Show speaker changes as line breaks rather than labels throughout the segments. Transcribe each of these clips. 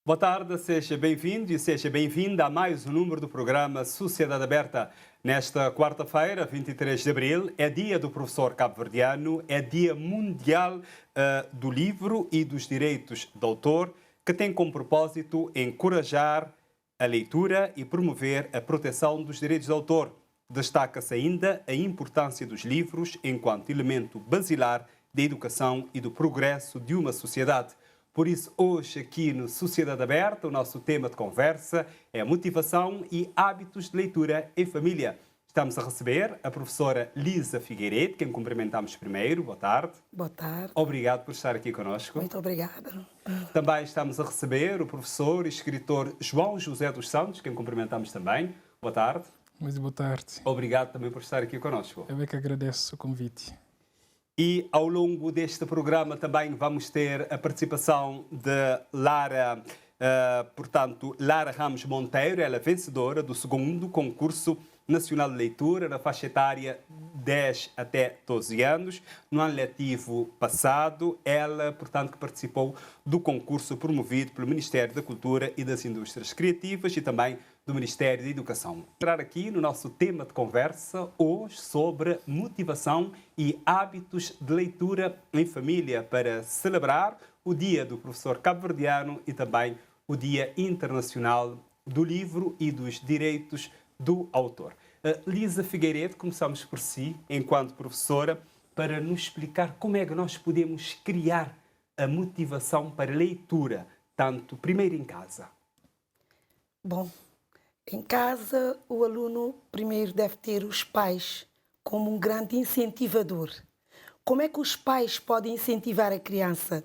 Boa tarde, seja bem-vindo e seja bem-vinda a mais um número do programa Sociedade Aberta. Nesta quarta-feira, 23 de abril, é dia do professor cabo-verdiano, é dia mundial do livro e dos direitos de autor, que tem como propósito encorajar a leitura e promover a proteção dos direitos de autor. Destaca-se ainda a importância dos livros enquanto elemento basilar da educação e do progresso de uma sociedade. Por isso, hoje, aqui no Sociedade Aberta, o nosso tema de conversa é motivação e hábitos de leitura em família. Estamos a receber a professora Lisa Figueiredo, quem cumprimentamos primeiro. Boa tarde.
Boa tarde.
Obrigado por estar aqui conosco.
Muito obrigada.
Também estamos a receber o professor e escritor João José dos Santos, quem cumprimentamos também. Boa tarde.
Muito boa tarde.
Obrigado também por estar aqui conosco.
Eu é que agradeço o convite.
E ao longo deste programa também vamos ter a participação de Lara, Lara Ramos Monteiro, ela é vencedora do segundo concurso nacional de leitura na faixa etária 10 até 12 anos. No ano letivo passado, ela, portanto, que participou do concurso promovido pelo Ministério da Cultura e das Indústrias Criativas e também do Ministério da Educação. Entrar aqui no nosso tema de conversa hoje sobre motivação e hábitos de leitura em família para celebrar o Dia do Professor Cabo-Verdiano e também o Dia Internacional do Livro e dos Direitos do Autor. Lisa Figueiredo, começamos por si, enquanto professora, para nos explicar como é que nós podemos criar a motivação para a leitura, tanto primeiro em casa.
Bom, em casa o aluno primeiro deve ter os pais como um grande incentivador. Como é que os pais podem incentivar a criança?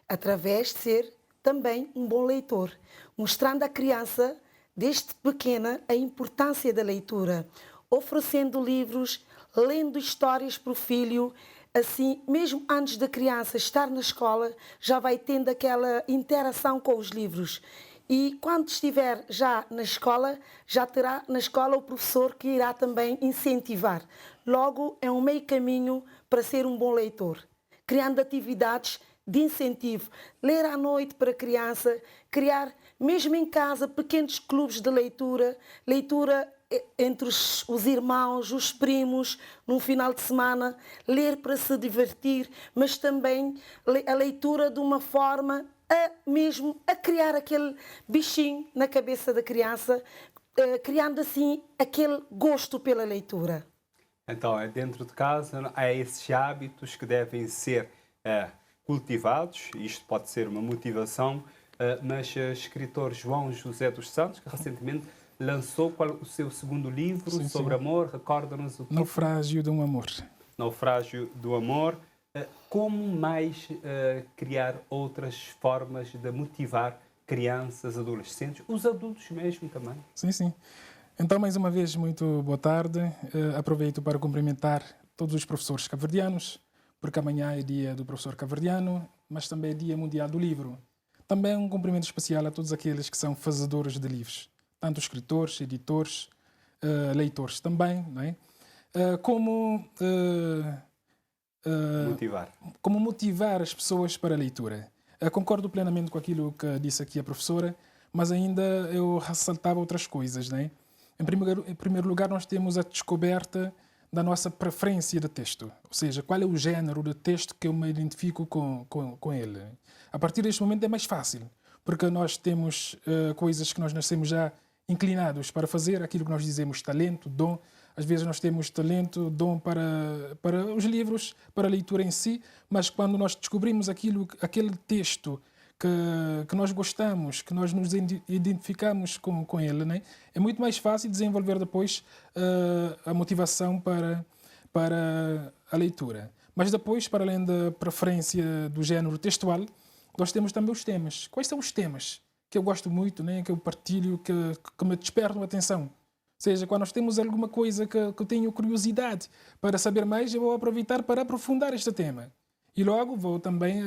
Através de ser também um bom leitor, mostrando à criança desde pequena a importância da leitura, oferecendo livros, lendo histórias para o filho. Assim, mesmo antes da criança estar na escola, já vai tendo aquela interação com os livros. E quando estiver já na escola, já terá na escola o professor que irá também incentivar. Logo, é um meio caminho para ser um bom leitor, criando atividades de incentivo, ler à noite para a criança, criar, mesmo em casa, pequenos clubes de leitura, leitura entre os irmãos, os primos, num final de semana, ler para se divertir, mas também a leitura de uma forma mesmo a criar aquele bichinho na cabeça da criança, criando assim aquele gosto pela leitura.
Então, dentro de casa, há esses hábitos que devem ser cultivados. Isto pode ser uma motivação, mas o escritor João José dos Santos, que recentemente lançou o seu segundo livro sobre amor, recorda-nos o título?
Naufrágio de um amor.
Naufrágio do amor. Como mais criar outras formas de motivar crianças, adolescentes, os adultos mesmo também?
Sim. Então, mais uma vez, muito boa tarde. Aproveito para cumprimentar todos os professores cabo-verdianos, porque amanhã é dia do professor cabo-verdiano, mas também é dia mundial do livro. Também um cumprimento especial a todos aqueles que são fazedores de livros, tanto escritores, editores, leitores também, não é? Como motivar as pessoas para a leitura. Concordo plenamente com aquilo que disse aqui a professora, mas ainda eu ressaltava outras coisas, né? Em primeiro lugar, nós temos a descoberta da nossa preferência de texto, ou seja, qual é o género de texto que eu me identifico com ele. A partir deste momento é mais fácil, porque nós temos coisas que nós nascemos já inclinados para fazer, aquilo que nós dizemos talento, dom. Às vezes nós temos talento, dom para os livros, para a leitura em si, mas quando nós descobrimos aquele texto que nós gostamos, que nós nos identificamos com ele, né? É muito mais fácil desenvolver depois a motivação para a leitura. Mas depois, para além da preferência do género textual, nós temos também os temas. Quais são os temas que eu gosto muito, né? Que eu partilho, que me despertam a atenção? Ou seja, quando nós temos alguma coisa que eu tenho curiosidade para saber mais, eu vou aproveitar para aprofundar este tema. E logo vou também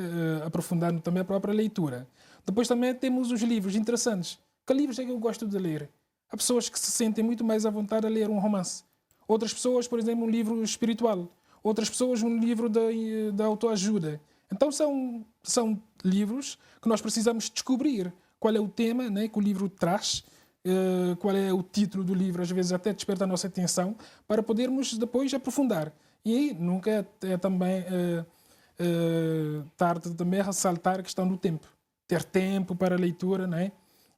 aprofundar também a própria leitura. Depois também temos os livros interessantes. Que livros é que eu gosto de ler? Há pessoas que se sentem muito mais à vontade a ler um romance. Outras pessoas, por exemplo, um livro espiritual. Outras pessoas, um livro de autoajuda. Então são livros que nós precisamos descobrir qual é o tema, né, que o livro traz, qual é o título do livro, às vezes até desperta a nossa atenção, para podermos depois aprofundar. E nunca é também tarde também ressaltar a questão do tempo. Ter tempo para a leitura, né?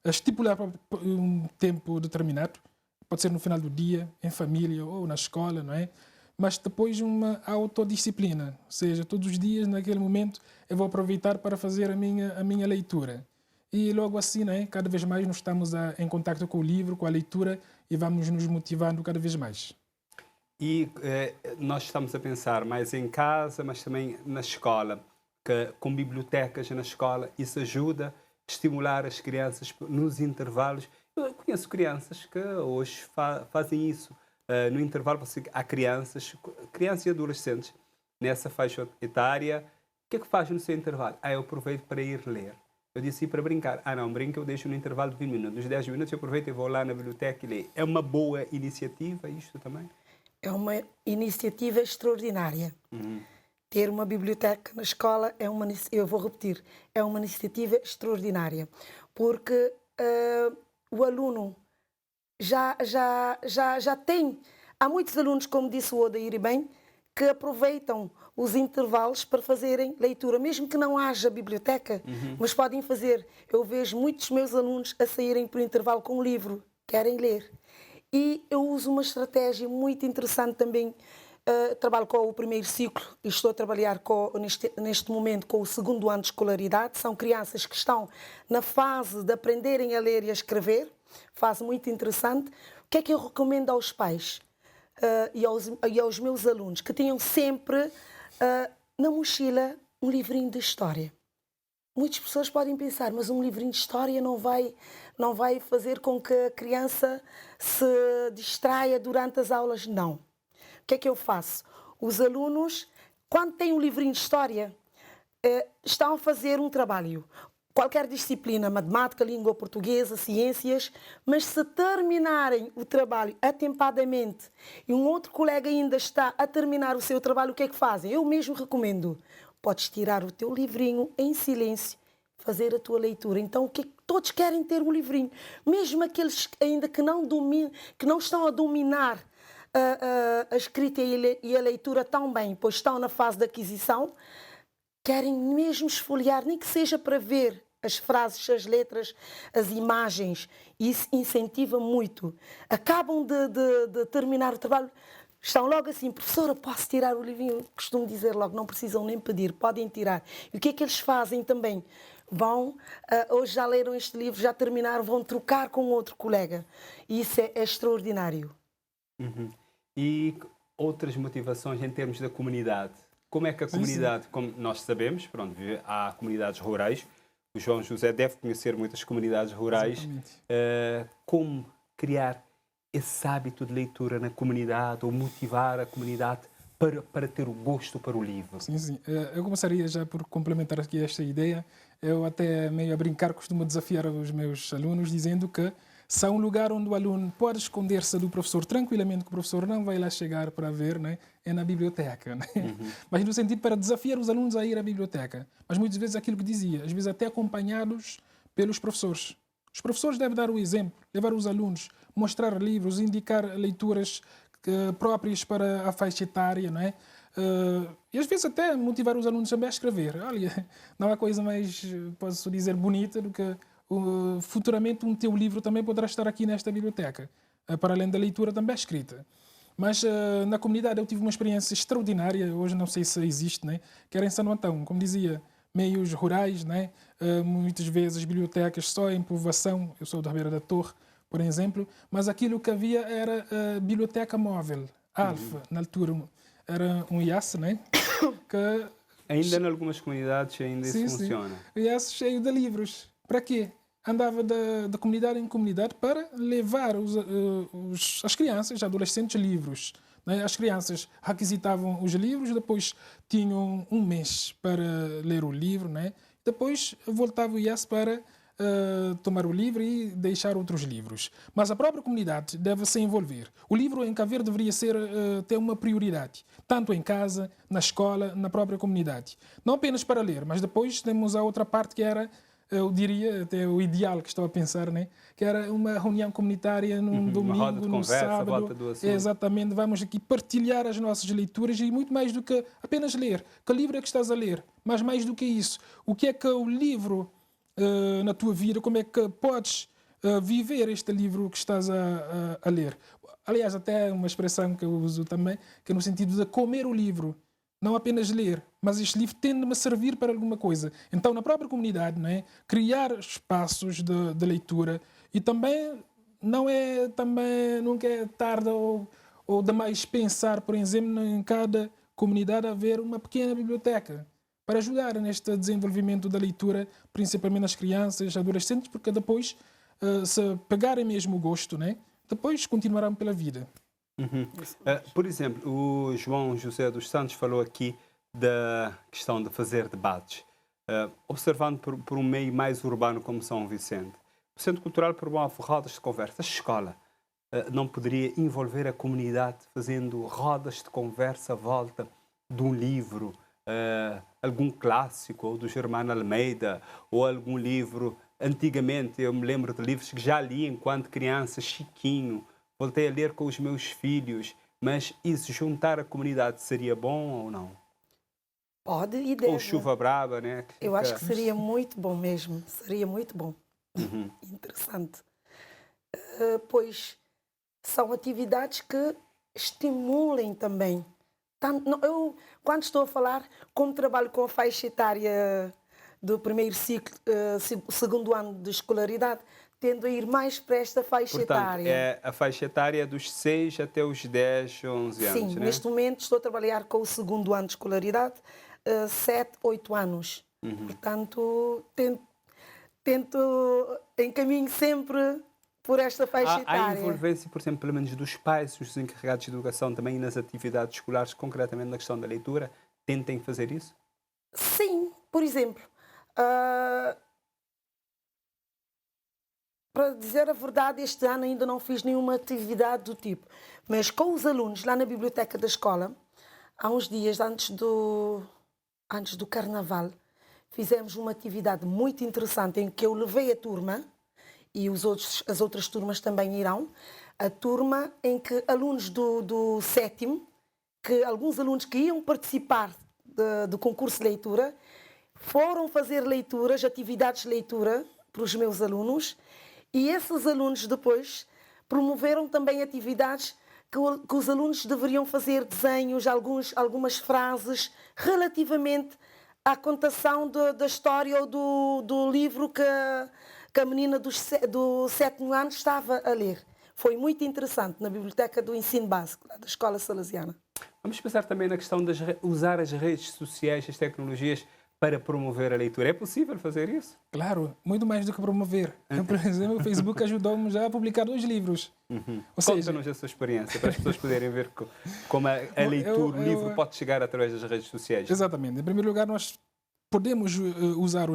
Estipular um tempo determinado, pode ser no final do dia, em família ou na escola, não é? Mas depois uma autodisciplina, ou seja, todos os dias, naquele momento, eu vou aproveitar para fazer a minha leitura. E logo assim, né, cada vez mais nós estamos em contato com o livro, com a leitura e vamos nos motivando cada vez mais.
E nós estamos a pensar mais em casa, mas também na escola, que com bibliotecas na escola, isso ajuda a estimular as crianças nos intervalos. Eu conheço crianças que hoje fazem isso. No intervalo, há crianças e adolescentes nessa faixa etária. O que é que faz no seu intervalo? Eu aproveito para ir ler. Eu disse para brincar. Não, brinca, eu deixo no intervalo de 20 minutos. Nos 10 minutos eu aproveito e vou lá na biblioteca e leio. É uma boa iniciativa isto também?
É uma iniciativa extraordinária. Ter uma biblioteca na escola eu vou repetir, é uma iniciativa extraordinária. Porque o aluno já tem... Há muitos alunos, como disse o Odair bem, que aproveitam os intervalos para fazerem leitura, mesmo que não haja biblioteca, mas podem fazer. Eu vejo muitos meus alunos a saírem por intervalo com um livro, querem ler. E eu uso uma estratégia muito interessante também. Trabalho com o primeiro ciclo e estou a trabalhar neste momento com o segundo ano de escolaridade. São crianças que estão na fase de aprenderem a ler e a escrever, fase muito interessante. O que é que eu recomendo aos pais e aos meus alunos? Que tenham sempre na mochila um livrinho de história. Muitas pessoas podem pensar, mas um livrinho de história não vai fazer com que a criança se distraia durante as aulas? Não. O que é que eu faço? Os alunos, quando têm um livrinho de história, estão a fazer um trabalho. Qualquer disciplina, matemática, língua portuguesa, ciências, mas se terminarem o trabalho atempadamente e um outro colega ainda está a terminar o seu trabalho, o que é que fazem? Eu mesmo recomendo. Podes tirar o teu livrinho em silêncio, fazer a tua leitura. Então, o que é que todos querem ter um livrinho? Mesmo aqueles ainda que não estão a dominar a escrita e a leitura tão bem, pois estão na fase de aquisição, querem mesmo esfolhear, nem que seja para ver as frases, as letras, as imagens. Isso incentiva muito. Acabam de terminar o trabalho, estão logo assim, professora, posso tirar o livrinho? Costumo dizer logo, não precisam nem pedir, podem tirar. E o que é que eles fazem também? Vão, hoje já leram este livro, já terminaram, vão trocar com outro colega. E isso é extraordinário.
E outras motivações em termos da comunidade? Como é que a comunidade, como nós sabemos, pronto, há comunidades rurais, o João José deve conhecer muitas comunidades rurais, como criar esse hábito de leitura na comunidade ou motivar a comunidade para ter o gosto para o livro?
Sim. Eu começaria já por complementar aqui esta ideia. Eu até meio a brincar costumo desafiar os meus alunos dizendo que se há um lugar onde o aluno pode esconder-se do professor tranquilamente, que o professor não vai lá chegar para ver, né? É na biblioteca. Né? Mas no sentido para desafiar os alunos a ir à biblioteca. Mas muitas vezes aquilo que dizia, às vezes até acompanhados pelos professores. Os professores devem dar o exemplo, levar os alunos, mostrar livros, indicar leituras próprias para a faixa etária, não é? E às vezes até motivar os alunos também a escrever. Olha, não há coisa mais, posso dizer, bonita do que futuramente um teu livro também poderá estar aqui nesta biblioteca, para além da leitura também a escrita. Mas na comunidade eu tive uma experiência extraordinária, hoje não sei se existe, né? Que era em São Antão, como dizia, meios rurais, né? Muitas vezes bibliotecas só em povoação, eu sou da Beira da Torre, por exemplo, mas aquilo que havia era a biblioteca móvel, Alfa, na altura, era um IAS, né? Que
ainda em algumas comunidades isso funciona.
IAS cheio de livros. Para quê? Andava de comunidade em comunidade para levar as crianças, adolescentes, livros. Né? As crianças requisitavam os livros, depois tinham um mês para ler o livro, né? Depois voltava o IAS para tomar o livro e deixar outros livros. Mas a própria comunidade deve se envolver. O livro em Cabo Verde deveria ter uma prioridade, tanto em casa, na escola, na própria comunidade. Não apenas para ler, mas depois temos a outra parte que era eu diria, até o ideal que estou a pensar, né? Que era uma reunião comunitária num
Uma
domingo,
roda de
num
conversa à
sábado.
volta do assunto.
Exatamente, vamos aqui partilhar as nossas leituras e muito mais do que apenas ler. Que livro é que estás a ler? Mas mais do que isso, o que é que o livro na tua vida, como é que podes viver este livro que estás a ler? Aliás, até uma expressão que eu uso também, que é no sentido de comer o livro. Não apenas ler, mas este livro tende-me a servir para alguma coisa. Então, na própria comunidade, não é? Criar espaços de leitura e também nunca é tarde ou demais pensar, por exemplo, em cada comunidade haver uma pequena biblioteca para ajudar neste desenvolvimento da leitura, principalmente nas crianças, adolescentes, porque depois, se pegarem mesmo o gosto, né? Depois continuarão pela vida.
Por exemplo, o João José dos Santos falou aqui da questão de fazer debates. Observando por um meio mais urbano como São Vicente, o Centro Cultural promove rodas de conversa. A escola não poderia envolver a comunidade fazendo rodas de conversa à volta de um livro, algum clássico, ou do Germano Almeida, ou algum livro. Antigamente, eu me lembro de livros que já li enquanto criança, Chiquinho. Voltei a ler com os meus filhos, mas isso juntar a comunidade seria bom ou não?
Pode e deve.
Ou Chuva Brava, né?
Eu acho que seria muito bom mesmo, seria muito bom. Interessante. Pois são atividades que estimulem também. Eu, quando estou a falar, como trabalho com a faixa etária do primeiro ciclo, segundo ano de escolaridade, tendo a ir mais para esta faixa etária.
É a faixa etária dos 6 até os 10, 11 anos,
Sim,
né?
neste momento estou a trabalhar com o segundo ano de escolaridade, 7, 8 anos. Portanto, encaminho sempre por esta faixa
Há
etária.
envolvência, por exemplo, pelo menos dos pais, os encarregados de educação, também nas atividades escolares, concretamente na questão da leitura, tentem fazer isso?
Sim, por exemplo, para dizer a verdade, este ano ainda não fiz nenhuma atividade do tipo, mas com os alunos lá na biblioteca da escola, há uns dias antes do Carnaval, fizemos uma atividade muito interessante em que eu levei a turma, e as outras turmas também irão, a turma em que alunos do sétimo, alguns alunos que iam participar do concurso de leitura, foram fazer leituras, atividades de leitura para os meus alunos, e esses alunos depois promoveram também atividades que os alunos deveriam fazer desenhos, algumas frases relativamente à contação da história ou do livro que a menina do sétimo ano estava a ler. Foi muito interessante na biblioteca do ensino básico, da Escola Salesiana.
Vamos pensar também na questão de usar as redes sociais, as tecnologias, para promover a leitura. É possível fazer isso?
Claro, muito mais do que promover. Eu, por exemplo, o Facebook ajudou-me já a publicar 2 livros.
Conta-nos a sua experiência, para as pessoas poderem ver como a leitura, o livro pode chegar através das redes sociais.
Exatamente. Em primeiro lugar, nós podemos usar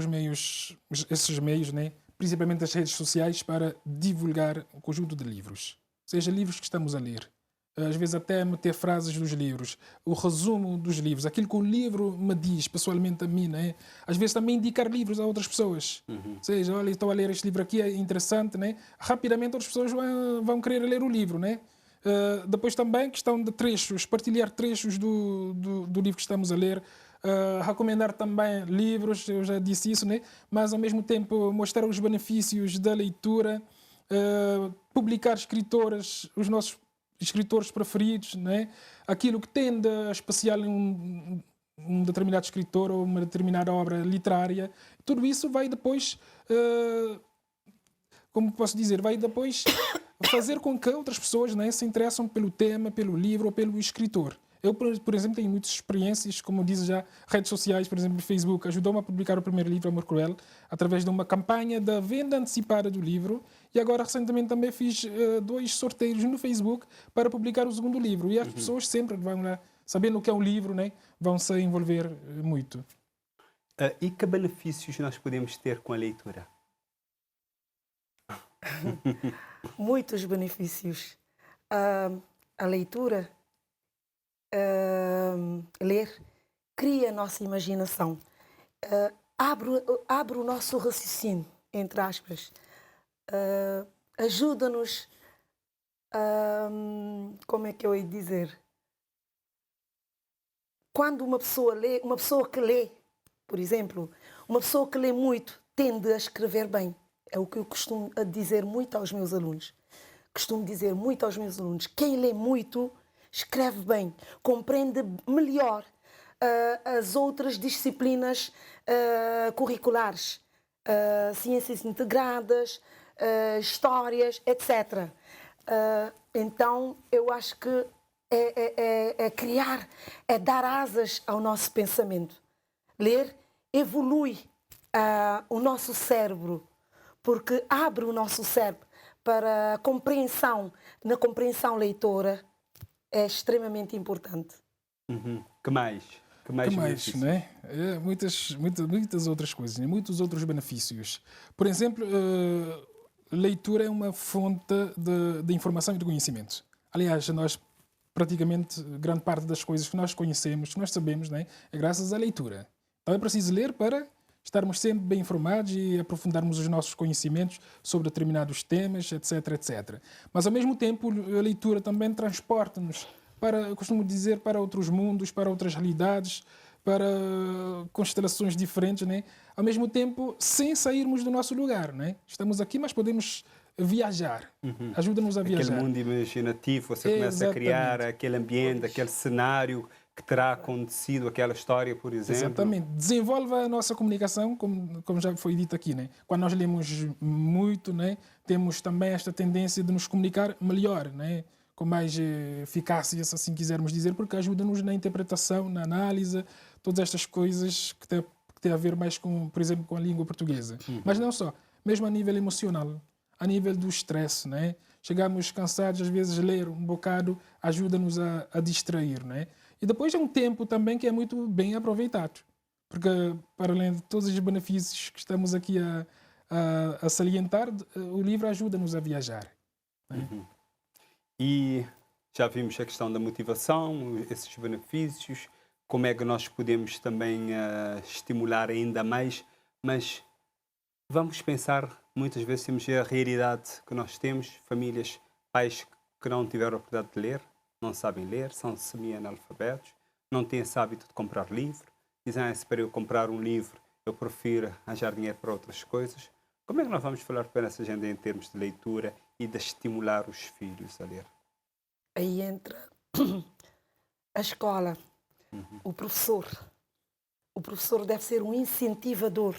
esses meios, né? Principalmente as redes sociais, para divulgar um conjunto de livros. Seja livros que estamos a ler. Às vezes até meter frases dos livros, o resumo dos livros, aquilo que o livro me diz pessoalmente a mim, né? Às vezes também indicar livros a outras pessoas. Ou seja, olha, estou a ler este livro aqui, é interessante, né? Rapidamente outras pessoas vão querer ler o livro, né? Depois também questão de trechos, partilhar trechos do livro que estamos a ler, recomendar também livros, eu já disse isso, né? Mas ao mesmo tempo mostrar os benefícios da leitura, publicar escritores, os nossos escritores preferidos, né? Aquilo que tende a especial em um determinado escritor ou uma determinada obra literária. Tudo isso vai depois, como posso dizer, vai depois fazer com que outras pessoas, né, se interessem pelo tema, pelo livro ou pelo escritor. Eu, por exemplo, tenho muitas experiências, como diz já, redes sociais, por exemplo, Facebook, ajudou-me a publicar o primeiro livro, Amor Cruel, através de uma campanha da venda antecipada do livro. E agora, recentemente, também fiz 2 sorteios no Facebook para publicar o segundo livro. E as pessoas sempre vão lá, sabendo o que é um livro, né, vão se envolver muito.
E que benefícios nós podemos ter com a leitura?
Muitos benefícios. A leitura, ler, cria a nossa imaginação. abre o nosso raciocínio, entre aspas. Ajuda-nos, como é que eu ia dizer? Quando uma pessoa lê, uma pessoa que lê, por exemplo, uma pessoa que lê muito tende a escrever bem. É o que eu costumo dizer muito aos meus alunos. Costumo dizer muito aos meus alunos. Quem lê muito, escreve bem, compreende melhor as outras disciplinas curriculares, ciências integradas, histórias, etc. Então, eu acho que é criar, é dar asas ao nosso pensamento. Ler evolui o nosso cérebro, porque abre o nosso cérebro para a compreensão. Na compreensão leitora é extremamente importante.
Que mais? Que mais, benefícios?
Né? Muitas outras coisas, né? Muitos outros benefícios. Por exemplo, leitura é uma fonte de informação e de conhecimento. Aliás, nós praticamente grande parte das coisas que nós conhecemos, que nós sabemos, né? É graças à leitura. Então é preciso ler para estarmos sempre bem informados e aprofundarmos os nossos conhecimentos sobre determinados temas, etc, etc. Mas, ao mesmo tempo, a leitura também transporta-nos para, eu costumo dizer, para outros mundos, para outras realidades, para constelações diferentes, né? Ao mesmo tempo, sem sairmos do nosso lugar, né? Estamos aqui, mas podemos viajar. Ajuda-nos a viajar.
Aquele mundo imaginativo, você começa a criar aquele ambiente, aquele cenário que terá acontecido, aquela história, por exemplo.
Exatamente. Desenvolve a nossa comunicação, como já foi dito aqui, né? Quando nós lemos muito, né? Temos também esta tendência de nos comunicar melhor, né? Com mais eficácia, se assim quisermos dizer, porque ajuda-nos na interpretação, na análise, todas estas coisas que têm a ver mais com, por exemplo, com a língua portuguesa. Mas não só, mesmo a nível emocional, a nível do estresse, né? Chegamos cansados, às vezes ler um bocado ajuda-nos a distrair, né? E depois é um tempo também que é muito bem aproveitado, porque para além de todos os benefícios que estamos aqui a salientar, o livro ajuda-nos a viajar. Né?
E já vimos a questão da motivação, esses benefícios, como é que nós podemos também estimular ainda mais, mas vamos pensar, muitas vezes temos a realidade que nós temos, famílias, pais que não tiveram a oportunidade de ler, não sabem ler, são semi-analfabetos, não têm esse hábito de comprar livro, dizem, se para eu comprar um livro, eu prefiro arranjar dinheiro para outras coisas. Como é que nós vamos falar para essa agenda em termos de leitura e de estimular os filhos a ler?
Aí entra a escola, o professor. O professor deve ser um incentivador.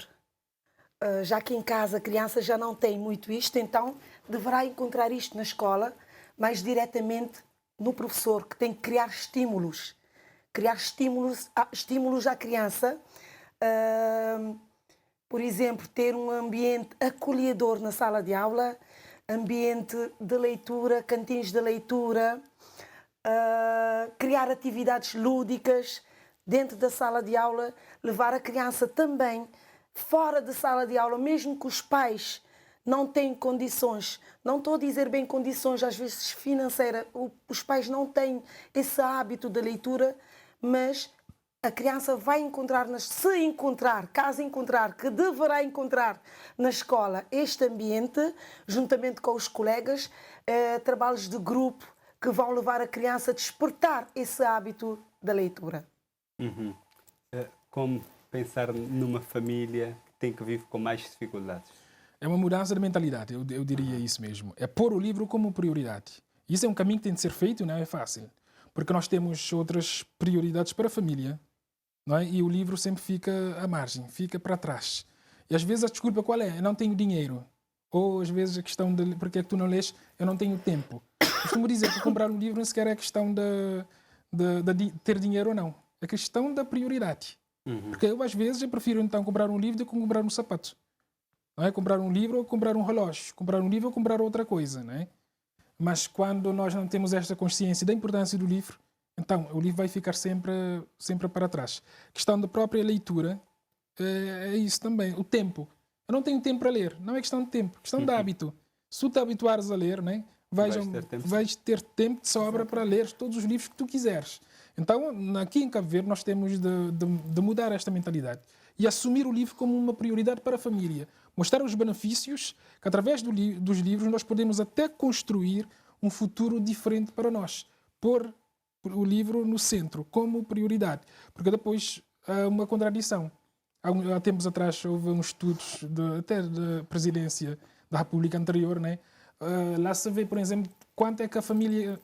Já que em casa a criança já não tem muito isto, então deverá encontrar isto na escola, mais diretamente no professor, que tem que criar estímulos à criança. Por exemplo, ter um ambiente acolhedor na sala de aula, ambiente de leitura, cantins de leitura, criar atividades lúdicas dentro da sala de aula, levar a criança também fora da sala de aula, mesmo que os pais não têm condições, não estou a dizer bem condições, às vezes financeiras, os pais não têm esse hábito da leitura, mas a criança vai encontrar, caso encontrar, que deverá encontrar na escola este ambiente, juntamente com os colegas, trabalhos de grupo que vão levar a criança a despertar esse hábito da leitura.
Como pensar numa família que tem que viver com mais dificuldades?
É uma mudança de mentalidade, eu diria isso mesmo. É pôr o livro como prioridade. Isso é um caminho que tem de ser feito, não é fácil. Porque nós temos outras prioridades para a família, não é? E o livro sempre fica à margem, fica para trás. E às vezes a desculpa qual é? Eu não tenho dinheiro. Ou às vezes a questão de porque é que tu não lês? Eu não tenho tempo. Costumo dizer que comprar um livro não sequer é questão de ter dinheiro ou não. É questão da prioridade. Porque eu às vezes eu prefiro então comprar um livro do que comprar um sapato. Não é? Comprar um livro ou comprar um relógio. Comprar um livro ou comprar outra coisa. Não é? Mas quando nós não temos esta consciência da importância do livro, então o livro vai ficar sempre para trás. A questão da própria leitura é isso também. O tempo. Eu não tenho tempo para ler. Não é questão de tempo. É questão de hábito. Se tu te habituares a ler, né, vais ter tempo de sobra para ler todos os livros que tu quiseres. Então, aqui em Cabo Verde, nós temos de mudar esta mentalidade e assumir o livro como uma prioridade para a família. Mostrar os benefícios que, através dos livros, nós podemos até construir um futuro diferente para nós. Pôr o livro no centro, como prioridade. Porque depois há uma contradição. Há tempos atrás houve uns estudos até da presidência da República anterior, né? Lá se vê, por exemplo, quanto é que a família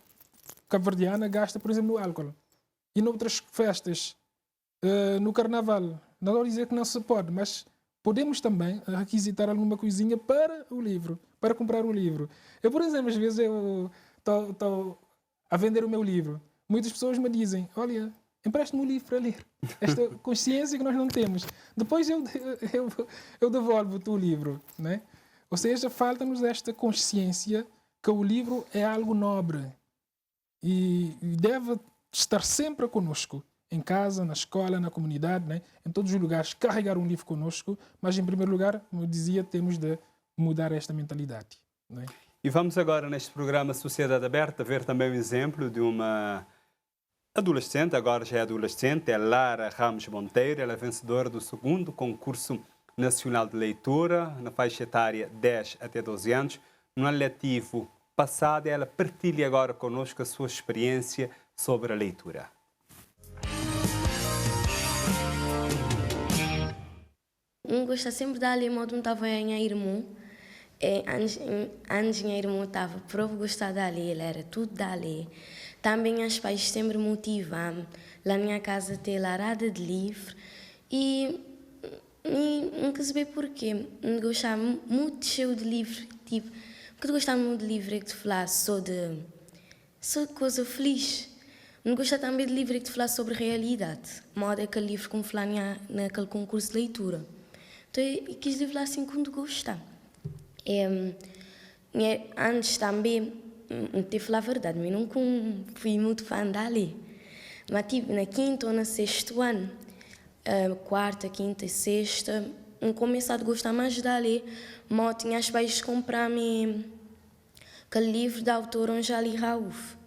cabo-verdiana gasta, por exemplo, no álcool. E noutras festas, no carnaval. Não vou dizer que não se pode, mas podemos também requisitar alguma coisinha para o livro, para comprar o livro. Eu, por exemplo, às vezes eu estou a vender o meu livro. Muitas pessoas me dizem, olha, empreste-me um livro para ler. Esta consciência que nós não temos. Depois eu devolvo-te o livro, né? Ou seja, falta-nos esta consciência que o livro é algo nobre e deve estar sempre conosco, em casa, na escola, na comunidade, né? Em todos os lugares, carregar um livro conosco, mas em primeiro lugar, como eu dizia, temos de mudar esta mentalidade, né?
E vamos agora, neste programa Sociedade Aberta, ver também o exemplo de uma adolescente, agora já é adolescente, é Lara Ramos Monteiro, ela é vencedora do 2º concurso nacional de leitura, na faixa etária 10 até 12 anos. No ano letivo passado, ela partilha agora conosco a sua experiência sobre a leitura.
Gosto sempre de ler, mas não estava em irmão. Antes em irmão estava prova gostar de ler, era tudo de ler. Também os pais sempre motivam. Lá na minha casa tem larada de livro e não quis saber porquê. Eu gostava muito cheio de livro, tipo, porque eu gostava muito de livro que te falasse só de coisa feliz. Eu gostava também de livro que te falasse sobre realidade, modo aquele livro como falar naquele concurso de leitura. Então eu quis livro lá assim quando gostar. Antes também, te falar a verdade, eu nunca fui muito fã de ler. Mas tipo, na 5º ou no 6º ano, 4ª, 5ª e 6ª, eu comecei a gostar mais de ler, mas tinha os pais comprar-me aquele livro da autora Anjali Rauf.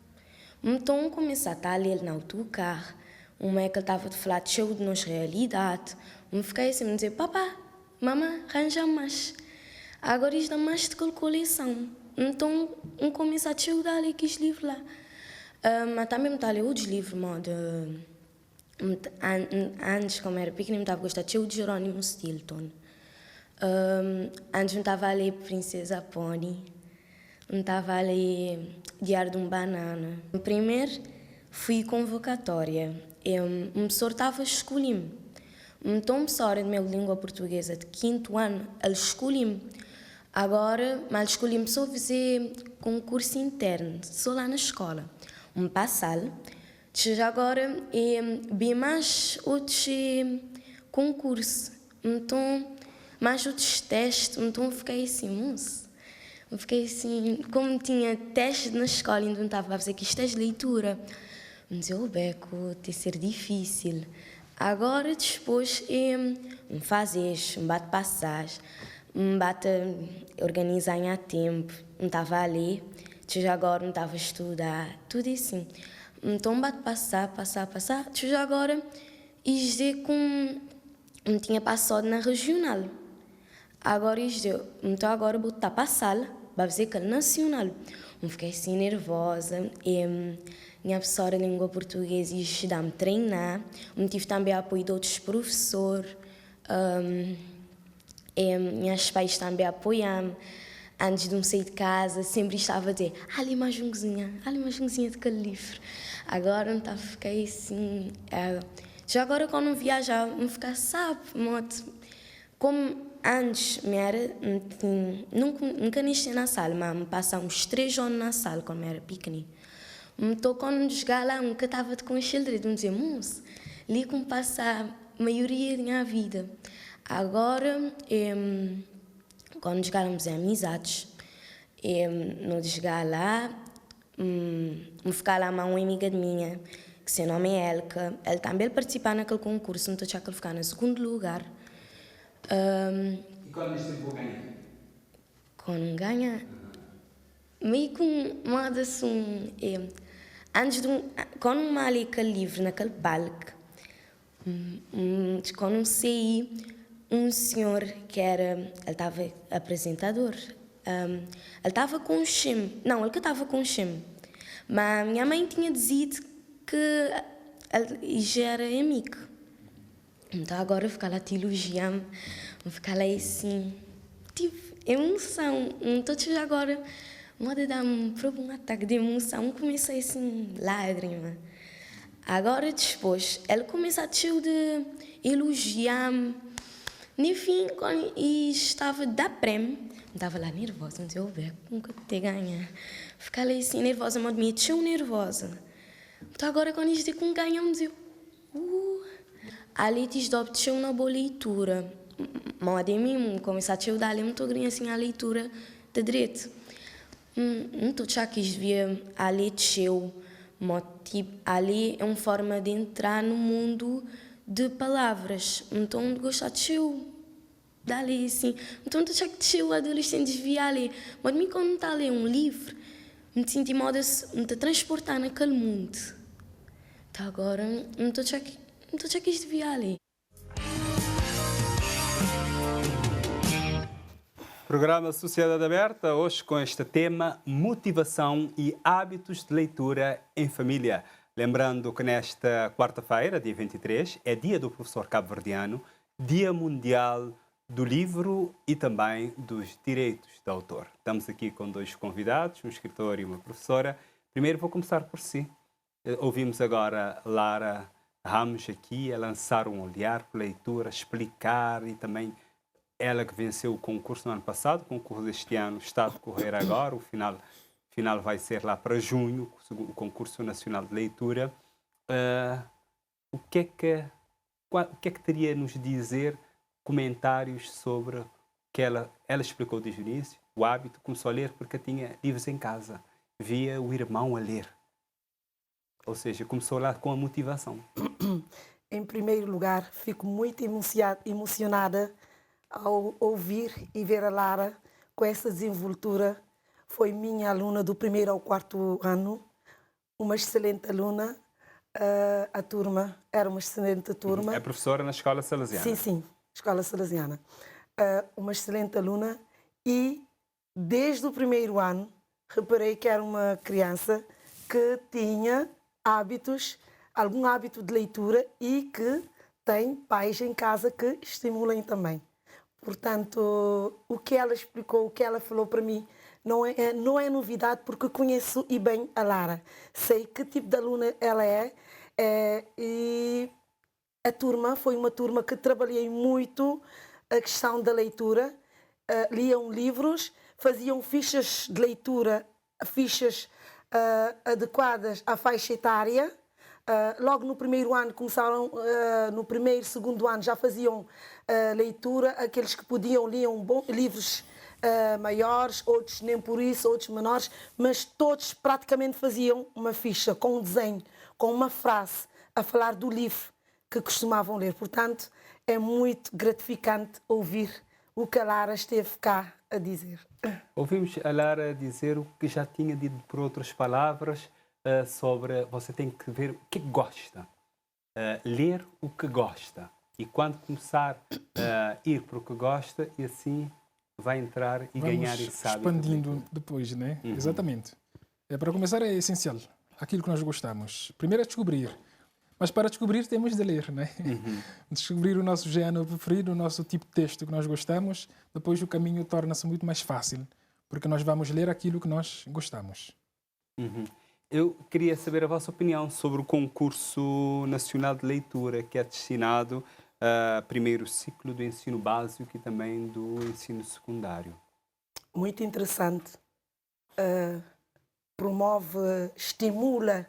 Então eu comecei a ler no autocarro, uma é que ele estava a falar de cheio de nossa realidade, eu fiquei assim, a dizer, papá, mamãe, arranja mais. Agora isto dá mais de coleção. Então, eu comecei a chegar a ler aqueles livros lá. Mas também me estava a ler outros livros, antes, como era pequena, me estava a gostar de cheio de Jerônimo Stilton. Antes me estava a ler Princesa Pony. Me estava a ler Diário de um Banana. Primeiro, fui convocatória. O professor estava a escolher-me. Então, o professor de minha língua portuguesa de 5º ano, ele escolheu-me. Agora, mas escolhi-me só fazer concurso interno, só lá na escola. Passar. Já agora, bem mais outros concursos. Então, mais outros testes. Então, fiquei assim, moço. Fiquei assim, como tinha testes na escola, então estava a fazer aqui testes de leitura. Me dizia, o beco, tem ser difícil. Agora, depois, me fazes, me bate passagem. Me bate organizar em tempo, não estava a ler, já agora não estava a estudar, tudo assim. Então, bate passar, já agora, e dizer que não tinha passado na regional. Agora, então agora vou estar para a sala, para fazer aquele nacional. Eu fiquei assim nervosa, minha professora de língua portuguesa ia dar-me treinar, eu tive também apoio de outros professores. Meus pais também apoiam-me. Antes de me sair de casa, sempre estava a dizer ali mais um cozinha daquele livro. Agora não fiquei assim. Já agora, quando eu viajar, me ficar, sabe, como antes, nunca nem estive na sala, mas me passava uns 3 anos na sala, quando eu era pequenina. Então, quando chegar lá, nunca estava com children, me dizia, moço, li como passa a maioria da minha vida. Agora, quando chegamos em amizades, não chegar lá, me ficar lá uma amiga minha, que seu nome é Elka, ela também participava naquele concurso, então tinha que ficar no 2º lugar.
E quando este vou ganhar?
Quando ganha, meio com uma assim, quando eu li aquele livro naquele palco, quando eu saí, um senhor que ele estava apresentador, ele estava com o Shim, não, ele que estava com o Shim, mas minha mãe tinha dito que ele já era amigo. Então agora eu ficar lá te elogiando, eu ficar lá assim, tive emoção, então agora, moda dar um ataque de emoção, comecei assim, lágrima. Agora depois, ele começa a de elogiar-me. No fim, quando estava da prêmio, estava lá nervosa, não sei o ver, nunca te ganha. Ficava lá assim nervosa, mas me tinha nervosa. Então agora quando isto com ganhamos, eu ali te dou uma boa leitura. Mas de mim, começar a dar muito grande assim a leitura de direito. Então já quis ver ali teu, mas tipo ali é uma forma de entrar no mundo de palavras. Então gostar de teu dali assim. Então já que teu adolescente via ali, mas me quando está a ler um livro, me senti modo me transportar naquele mundo. Então agora, então já quis ver ali.
Programa Sociedade Aberta, hoje com este tema motivação e hábitos de leitura em família. Lembrando que nesta quarta-feira, dia 23, é dia do professor cabo-verdiano, Dia Mundial do Livro e também dos Direitos de Autor. Estamos aqui com dois convidados, um escritor e uma professora. Primeiro vou começar por si. Ouvimos agora Lara Ramos aqui a lançar um olhar para a leitura, explicar e também ela que venceu o concurso no ano passado, o concurso deste ano está a decorrer agora, o final vai ser lá para junho, o concurso nacional de leitura. O que é que teria a nos dizer, comentários sobre o que ela explicou desde o início, o hábito, começou a ler porque tinha livros em casa, via o irmão a ler. Ou seja, começou lá com a motivação.
Em primeiro lugar, fico muito emocionada ao ouvir e ver a Lara com essa desenvoltura. Foi minha aluna do 1º ao 4º ano, uma excelente aluna. A turma era uma excelente turma.
É professora na Escola Salesiana?
Sim, Escola Salesiana. Uma excelente aluna e desde o 1º ano reparei que era uma criança que tinha algum hábito de leitura e que tem pais em casa que estimulem também. Portanto, o que ela explicou, o que ela falou para mim, não é novidade, porque conheço e bem a Lara. Sei que tipo de aluna ela é e a turma foi uma turma que trabalhei muito a questão da leitura. Liam livros, faziam fichas de leitura, fichas adequadas à faixa etária. Logo no 1º ano começaram, no 1º, 2º ano já faziam leitura, aqueles que podiam liam livros maiores, outros nem por isso, outros menores, mas todos praticamente faziam uma ficha com um desenho, com uma frase a falar do livro que costumavam ler. Portanto, é muito gratificante ouvir o que a Lara esteve cá a dizer.
Ouvimos a Lara dizer o que já tinha dito por outras palavras, sobre você tem que ver o que gosta, ler o que gosta e quando começar a ir para o que gosta e assim vai entrar e
vamos
ganhar esse hábito.
Expandindo depois, né?
Uhum.
Exatamente. Para começar é essencial aquilo que nós gostamos. Primeiro é descobrir, mas para descobrir temos de ler, né?
Uhum.
Descobrir o nosso género preferido, o nosso tipo de texto que nós gostamos, depois o caminho torna-se muito mais fácil, porque nós vamos ler aquilo que nós gostamos.
Uhum. Eu queria saber a vossa opinião sobre o concurso nacional de leitura que é destinado a primeiro ciclo do ensino básico e também do ensino secundário.
Muito interessante. Promove, estimula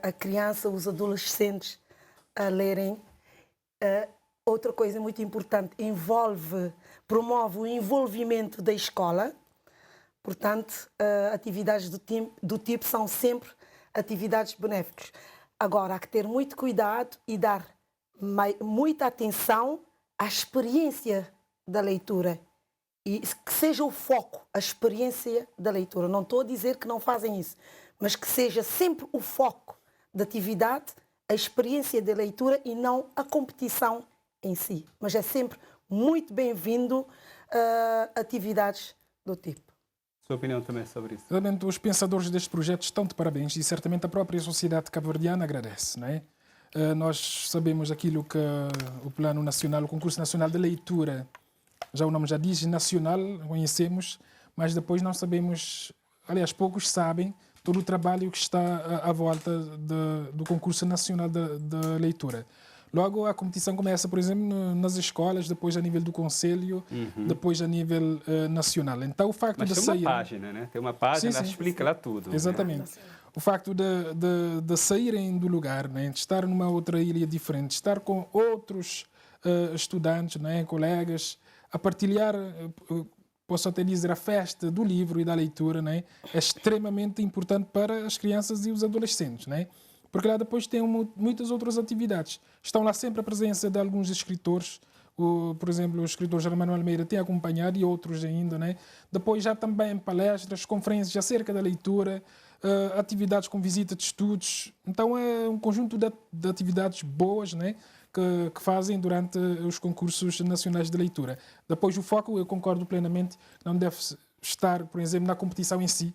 a criança, os adolescentes a lerem. Outra coisa muito importante, promove o envolvimento da escola. Portanto, atividades do tipo são sempre atividades benéficas. Agora, há que ter muito cuidado e dar muita atenção à experiência da leitura. E que seja o foco, a experiência da leitura. Não estou a dizer que não fazem isso, mas que seja sempre o foco da atividade, a experiência de leitura e não a competição em si. Mas é sempre muito bem-vindo atividades do tipo.
Sua opinião também sobre isso?
Realmente, os pensadores deste projeto estão de parabéns e certamente a própria sociedade cabo-verdiana agradece, não é? Nós sabemos aquilo que o Plano Nacional, o Concurso Nacional de Leitura, já o nome já diz, nacional, conhecemos, mas depois não sabemos, aliás, poucos sabem todo o trabalho que está à volta do Concurso Nacional de Leitura. Logo, a competição começa, por exemplo, nas escolas, depois a nível do Conselho, depois a nível nacional. Então, o facto
Mas
de
tem
sair...
uma página, né? Tem uma página,
Sim, sim,
explica lá tudo.
Exatamente. O facto de saírem do lugar, né? De estar numa outra ilha diferente, de estar com outros estudantes, né? Colegas, a partilhar, posso até dizer, a festa do livro e da leitura, né? É extremamente importante para as crianças e os adolescentes, né? Porque lá depois tem muitas outras atividades. Estão lá sempre a presença de alguns escritores, por exemplo, o escritor Germano Almeida tem acompanhado e outros ainda, né? Depois já também palestras, conferências acerca da leitura, atividades com visita de estudos. Então é um conjunto de atividades boas, né? Que fazem durante os concursos nacionais de leitura. Depois o foco, eu concordo plenamente, não deve estar, por exemplo, na competição em si.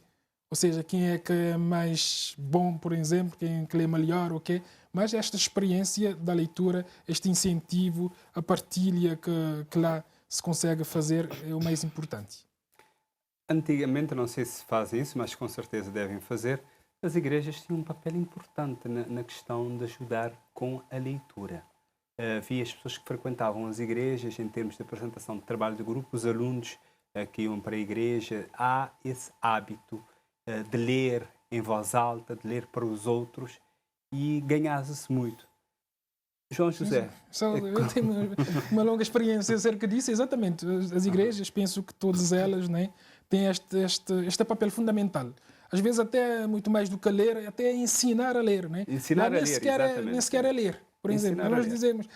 Ou seja, quem é que é mais bom, por exemplo, quem que lê melhor, ok? Mas esta experiência da leitura, este incentivo, a partilha que lá se consegue fazer é o mais importante.
Antigamente, não sei se fazem isso, mas com certeza devem fazer, as igrejas tinham um papel importante na questão de ajudar com a leitura. Havia as pessoas que frequentavam as igrejas em termos de apresentação de trabalho de grupo, os alunos que iam para a igreja, há esse hábito de ler em voz alta, de ler para os outros e ganhava-se muito. João José.
Eu tenho uma longa experiência acerca disso, exatamente. As igrejas, penso que todas elas, né, têm este papel fundamental. Às vezes até muito mais do que ler, até ensinar a ler. Né?
Ensinar a ler, exatamente.
Nem sequer é ler. Por exemplo, nós dizemos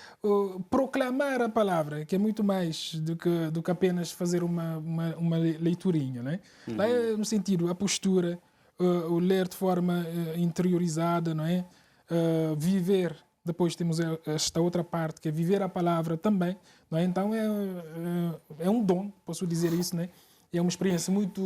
proclamar a palavra, que é muito mais do que apenas fazer uma leiturinha. Né? Lá é no sentido, a postura, o ler de forma interiorizada, não é? Viver. Depois temos esta outra parte, que é viver a palavra também. Não é? Então é um dom, posso dizer isso. Né? É uma experiência muito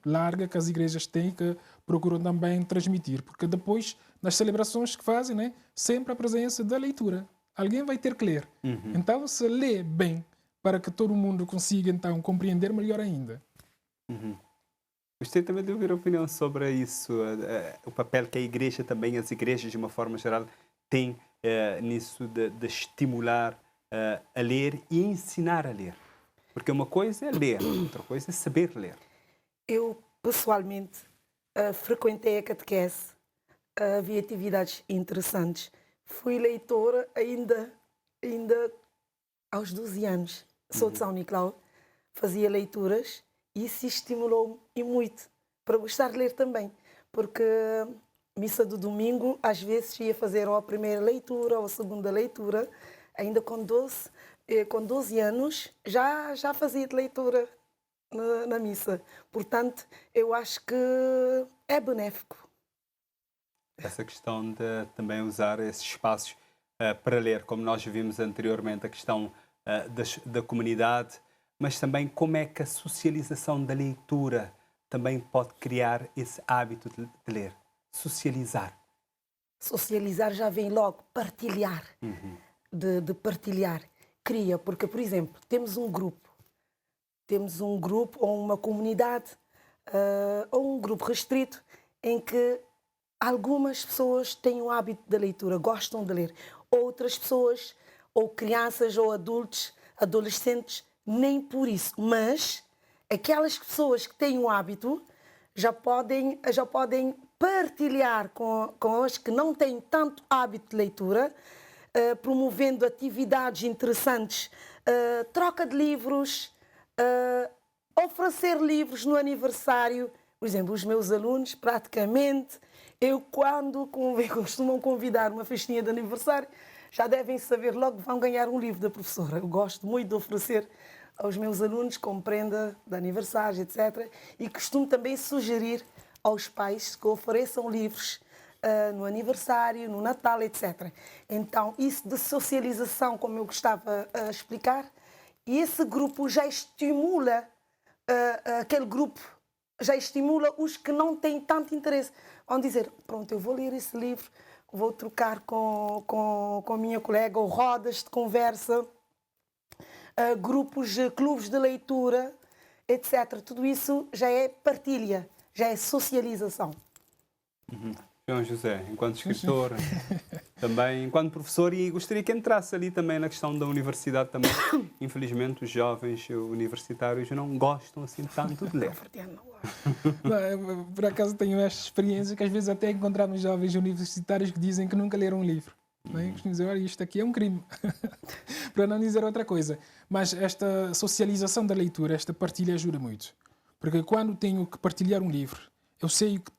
larga que as igrejas têm, que procuram também transmitir. Porque depois, nas celebrações que fazem, né, sempre a presença da leitura. Alguém vai ter que ler. Então, se lê bem, para que todo mundo consiga, então, compreender melhor ainda.
Gostei também de ouvir a opinião sobre isso, o papel que a igreja também, as igrejas, de uma forma geral, têm nisso de estimular a ler e ensinar a ler. Porque uma coisa é ler, outra coisa é saber ler.
Eu, pessoalmente, frequentei a catequese, havia atividades interessantes. Fui leitora ainda aos 12 anos. Sou de São Nicolau, fazia leituras e isso estimulou-me e muito para gostar de ler também. Porque missa do domingo, às vezes ia fazer ou a primeira leitura ou a segunda leitura. Ainda com 12 anos já fazia de leitura na missa. Portanto, eu acho que é benéfico.
Essa questão de também usar esses espaços para ler, como nós vimos anteriormente, a questão da comunidade, mas também como é que a socialização da leitura também pode criar esse hábito de ler. Socializar.
Socializar já vem logo, partilhar. De partilhar. Cria, porque, por exemplo, temos um grupo ou uma comunidade ou um grupo restrito em que algumas pessoas têm o hábito da leitura, gostam de ler. Outras pessoas, ou crianças ou adultos, adolescentes, nem por isso. Mas aquelas pessoas que têm o hábito já podem partilhar com as que não têm tanto hábito de leitura, promovendo atividades interessantes, troca de livros, oferecer livros no aniversário. Por exemplo, os meus alunos, praticamente, quando costumam convidar uma festinha de aniversário, já devem saber logo que vão ganhar um livro da professora. Eu gosto muito de oferecer aos meus alunos como prenda de aniversário, etc. E costumo também sugerir aos pais que ofereçam livros no aniversário, no Natal, etc. Então, isso de socialização, como eu gostava a explicar, e esse grupo já estimula, aquele grupo já estimula os que não têm tanto interesse. Vão dizer, pronto, eu vou ler esse livro, vou trocar com a minha colega, ou rodas de conversa, grupos, clubes de leitura, etc. Tudo isso já é partilha, já é socialização.
João José, enquanto escritor, também enquanto professor, e gostaria que entrasse ali também na questão da universidade também. Infelizmente, os jovens universitários não gostam assim tanto de ler.
Por acaso tenho esta experiência que às vezes até encontramos jovens universitários que dizem que nunca leram um livro. Dizem, olha, isto aqui é um crime, para não dizer outra coisa. Mas esta socialização da leitura, esta partilha ajuda muito. Porque quando tenho que partilhar um livro, eu sei que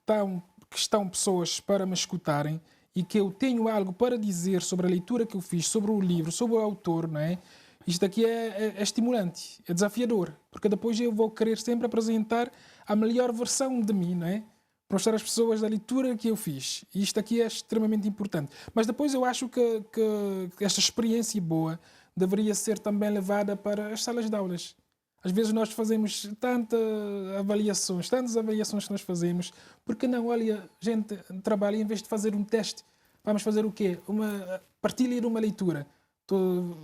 estão pessoas para me escutarem e que eu tenho algo para dizer sobre a leitura que eu fiz, sobre o livro, sobre o autor, não é? Isto aqui é estimulante, é desafiador, porque depois eu vou querer sempre apresentar a melhor versão de mim, não é? Para mostrar às pessoas da leitura que eu fiz. E isto aqui é extremamente importante. Mas depois eu acho que esta experiência boa deveria ser também levada para as salas de aulas. Às vezes nós fazemos tantas avaliações que nós fazemos, porque não, olha, gente trabalha, em vez de fazer um teste, vamos fazer o quê? Partilhar uma leitura.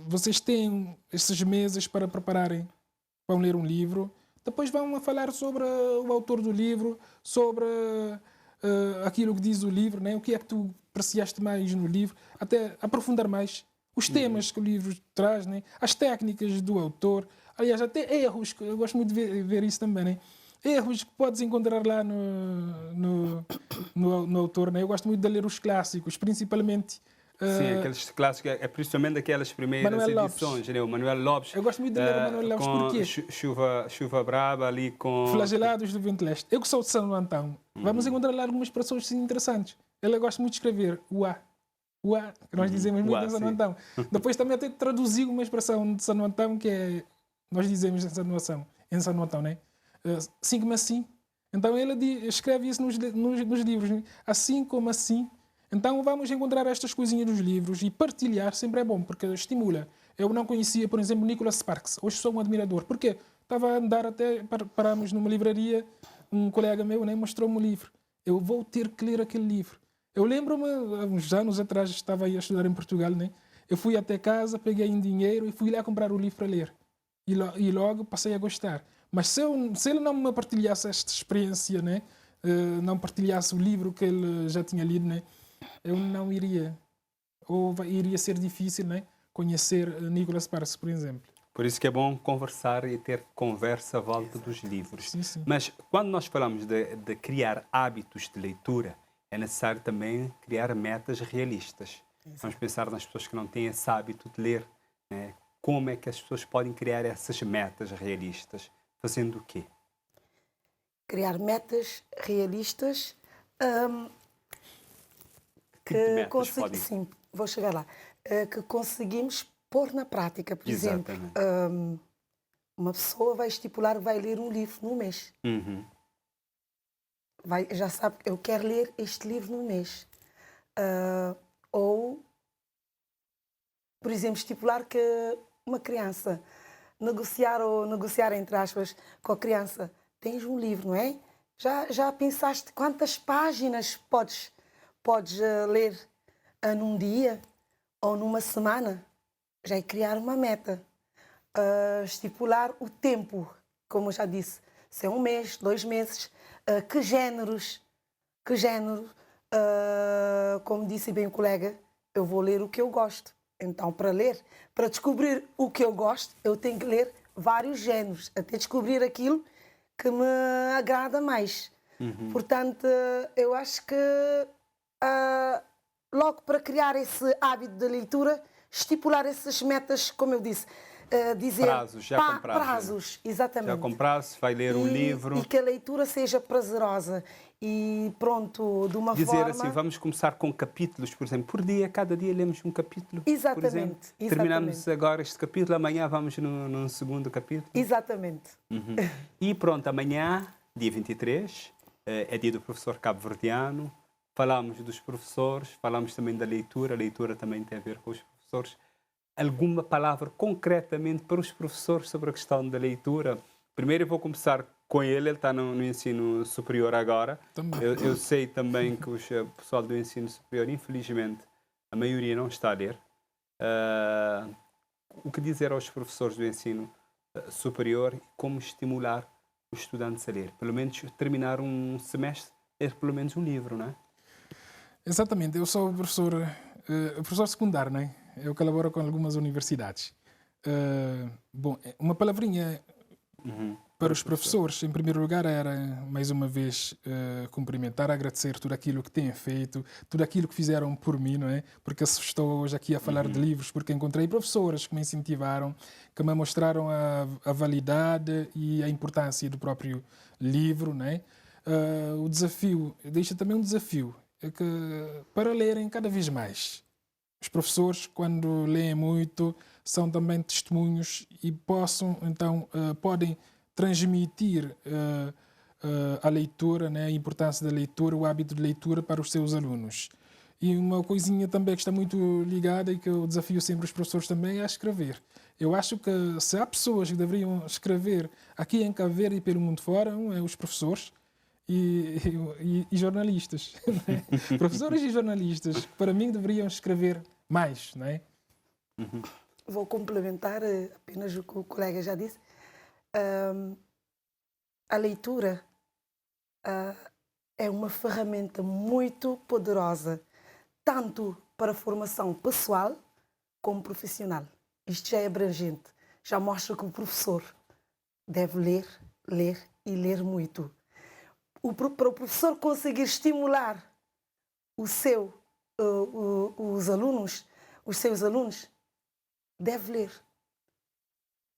Vocês têm esses meses para prepararem, vão ler um livro, depois vão falar sobre o autor do livro, sobre aquilo que diz o livro, né? O que é que tu apreciaste mais no livro, até aprofundar mais os temas que o livro traz, né? As técnicas do autor. Aliás, até erros, que eu gosto muito de ver isso também, né? Erros que podes encontrar lá no autor, né? Eu gosto muito de ler os clássicos, principalmente...
Sim, aqueles clássicos, principalmente aquelas primeiras
Manuel
edições,
Lopes.
Né? O Manuel Lopes.
Eu gosto muito de ler o Manuel Lopes,
com
porquê?
Chuva Brava ali com...
Flagelados do Vento Leste. Eu que sou de São Antão, vamos encontrar lá algumas expressões interessantes. Ele gosta muito de escrever o A, que nós dizemos muito em São Antão. Depois também até traduziu uma expressão de São Antão que é... Nós dizemos em São Antão, né? Assim como assim. Então ele escreve isso nos livros, né? Assim como assim. Então vamos encontrar estas coisinhas nos livros e partilhar sempre é bom, porque estimula. Eu não conhecia, por exemplo, Nicholas Sparks. Hoje sou um admirador. Porquê? Estava a andar até, parámos numa livraria, um colega meu, né, mostrou-me um livro. Eu vou ter que ler aquele livro. Eu lembro-me, há uns anos atrás, estava aí a estudar em Portugal, né? Eu fui até casa, peguei um dinheiro e fui lá comprar o livro para ler. E logo passei a gostar. Mas se ele não me partilhasse esta experiência, né? Não partilhasse o livro que ele já tinha lido, né? Eu não iria. Ou iria ser difícil, né? Conhecer Nicholas Sparks, por exemplo.
Por isso que é bom conversar e ter conversa à volta dos livros.
Sim.
Mas quando nós falamos de criar hábitos de leitura, é necessário também criar metas realistas. Vamos pensar nas pessoas que não têm esse hábito de ler, né? Como é que as pessoas podem criar essas metas realistas? Fazendo o quê?
Criar metas realistas sim, vou chegar lá. Que conseguimos pôr na prática. Por exemplo, uma pessoa vai estipular que vai ler um livro no mês. Já sabe, eu quero ler este livro no mês. Ou, por exemplo, estipular que uma criança negociar entre aspas com a criança, tens um livro, não é? Já pensaste quantas páginas podes ler num dia ou numa semana? Já é criar uma meta. Estipular o tempo, como eu já disse, se é um mês, 2 meses, que géneros, como disse bem o colega, eu vou ler o que eu gosto. Então, para descobrir o que eu gosto, eu tenho que ler vários géneros, até descobrir aquilo que me agrada mais. Portanto, eu acho que logo para criar esse hábito de leitura, estipular essas metas, como eu disse, dizer...
Prazos, com
prazos, exatamente.
Já com prazos, vai ler um livro.
E que a leitura seja prazerosa. E pronto, de uma forma...
Dizer assim, vamos começar com capítulos, por exemplo. Por dia, cada dia lemos um capítulo.
Exatamente.
Por exemplo. Terminamos agora este capítulo, amanhã vamos no segundo capítulo.
Exatamente.
E pronto, amanhã, dia 23, é dia do professor cabo-verdiano. Falamos dos professores, falamos também da leitura. A leitura também tem a ver com os professores. Alguma palavra concretamente para os professores sobre a questão da leitura? Primeiro eu vou começar com ele está no ensino superior agora. Eu sei também que o pessoal do ensino superior, infelizmente, a maioria não está a ler. O que dizer aos professores do ensino superior e como estimular os estudantes a ler? Pelo menos terminar um semestre, ler pelo menos um livro, não é?
Exatamente. Eu sou professor secundário, não é? Eu colaboro com algumas universidades. Bom, uma palavrinha para os professores, em primeiro lugar, era, mais uma vez, cumprimentar, agradecer tudo aquilo que têm feito, tudo aquilo que fizeram por mim, não é? Porque eu estou hoje aqui a falar de livros, porque encontrei professoras que me incentivaram, que me mostraram a validade e a importância do próprio livro, não é? O desafio, deixa também um desafio, é que para lerem cada vez mais. Os professores, quando leem muito, são também testemunhos e podem transmitir a leitura, né, a importância da leitura, o hábito de leitura para os seus alunos. E uma coisinha também que está muito ligada e que eu desafio sempre os professores também é a escrever. Eu acho que se há pessoas que deveriam escrever aqui em Cabo Verde e pelo mundo fora, é os professores e jornalistas. Né? Professores e jornalistas, que para mim deveriam escrever mais. Né?
Vou complementar apenas o que o colega já disse. A leitura é uma ferramenta muito poderosa, tanto para a formação pessoal como profissional. Isto já é abrangente, já mostra que o professor deve ler e ler muito. Para o professor conseguir estimular os seus alunos, deve ler.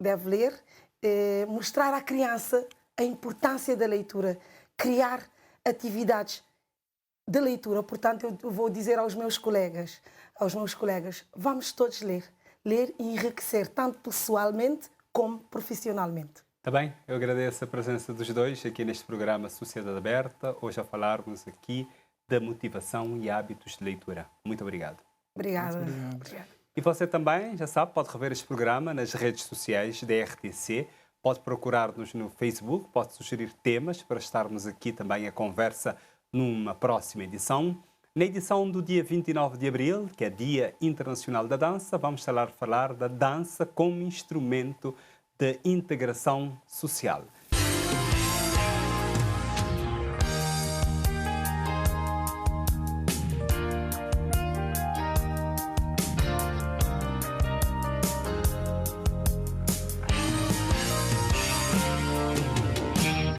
Deve ler, mostrar à criança a importância da leitura, criar atividades de leitura. Portanto, eu vou dizer aos meus colegas, vamos todos ler e enriquecer, tanto pessoalmente como profissionalmente.
Está bem, eu agradeço a presença dos dois aqui neste programa Sociedade Aberta, hoje a falarmos aqui da motivação e hábitos de leitura. Muito obrigado.
Obrigada.
E você também, já sabe, pode rever este programa nas redes sociais da RTC, pode procurar-nos no Facebook, pode sugerir temas para estarmos aqui também a conversa numa próxima edição. Na edição do dia 29 de abril, que é Dia Internacional da Dança, vamos falar da dança como instrumento de integração social.